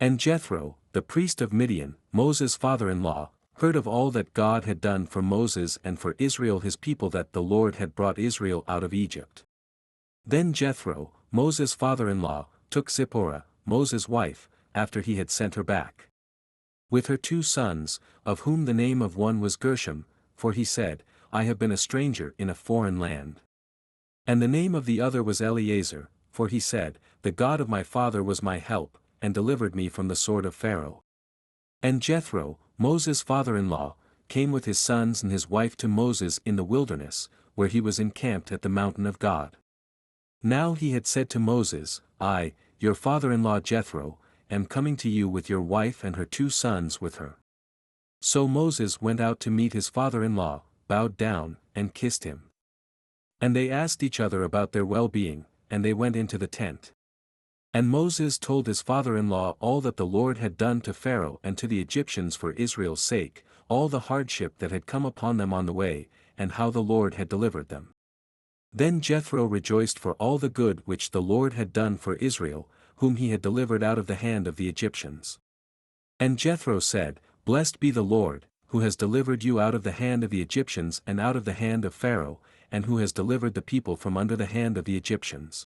And Jethro, the priest of Midian, Moses' father-in-law, heard of all that God had done for Moses and for Israel his people, that the Lord had brought Israel out of Egypt. Then Jethro, Moses' father-in-law, took Zipporah, Moses' wife, after he had sent her back, with her 2 sons, of whom the name of one was Gershom, for he said, I have been a stranger in a foreign land. And the name of the other was Eleazar, for he said, the God of my father was my help, and delivered me from the sword of Pharaoh. And Jethro, Moses' father-in-law, came with his sons and his wife to Moses in the wilderness, where he was encamped at the mountain of God. Now he had said to Moses, I, your father-in-law Jethro, am coming to you with your wife and her 2 sons with her. So Moses went out to meet his father-in-law, bowed down, and kissed him. And they asked each other about their well-being, and they went into the tent. And Moses told his father-in-law all that the Lord had done to Pharaoh and to the Egyptians for Israel's sake, all the hardship that had come upon them on the way, and how the Lord had delivered them. Then Jethro rejoiced for all the good which the Lord had done for Israel, whom he had delivered out of the hand of the Egyptians. And Jethro said, Blessed be the Lord, who has delivered you out of the hand of the Egyptians and out of the hand of Pharaoh, and who has delivered the people from under the hand of the Egyptians.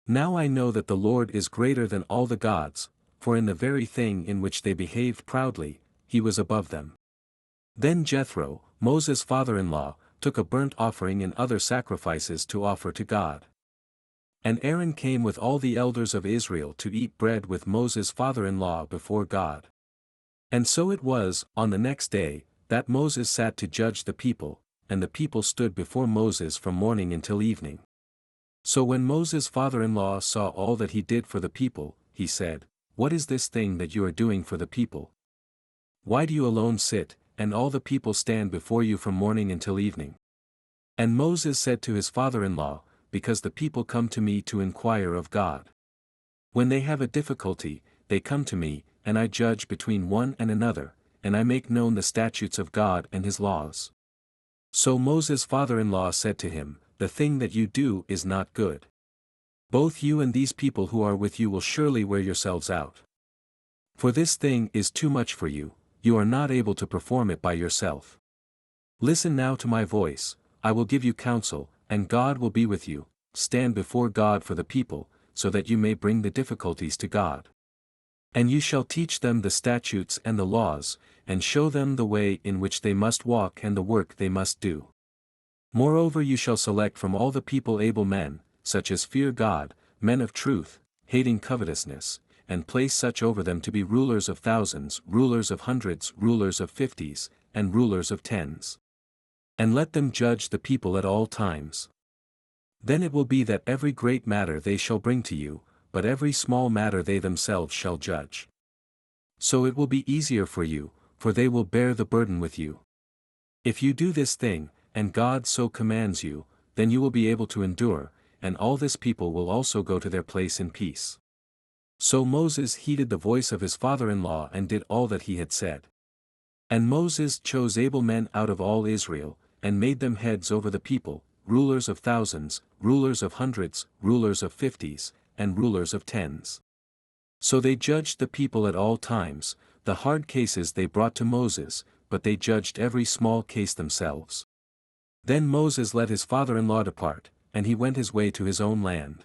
Now I know that the Lord is greater than all the gods, for in the very thing in which they behaved proudly, he was above them. Then Jethro, Moses' father-in-law, took a burnt offering and other sacrifices to offer to God. And Aaron came with all the elders of Israel to eat bread with Moses' father-in-law before God. And so it was, on the next day, that Moses sat to judge the people, and the people stood before Moses from morning until evening. So when Moses' father-in-law saw all that he did for the people, he said, What is this thing that you are doing for the people? Why do you alone sit, and all the people stand before you from morning until evening? And Moses said to his father-in-law, Because the people come to me to inquire of God. When they have a difficulty, they come to me, and I judge between one and another, and I make known the statutes of God and his laws. So Moses' father-in-law said to him, The thing that you do is not good. Both you and these people who are with you will surely wear yourselves out. For this thing is too much for you, you are not able to perform it by yourself. Listen now to my voice, I will give you counsel, and God will be with you, stand before God for the people, so that you may bring the difficulties to God. And you shall teach them the statutes and the laws, and show them the way in which they must walk and the work they must do. Moreover you shall select from all the people able men, such as fear God, men of truth, hating covetousness, and place such over them to be rulers of thousands, rulers of hundreds, rulers of 50s, and rulers of 10s. And let them judge the people at all times. Then it will be that every great matter they shall bring to you, but every small matter they themselves shall judge. So it will be easier for you, for they will bear the burden with you. If you do this thing, and God so commands you, then you will be able to endure, and all this people will also go to their place in peace. So Moses heeded the voice of his father-in-law and did all that he had said. And Moses chose able men out of all Israel, and made them heads over the people, rulers of thousands, rulers of hundreds, rulers of 50s, and rulers of 10s. So they judged the people at all times, the hard cases they brought to Moses, but they judged every small case themselves. Then Moses let his father-in-law depart, and he went his way to his own land.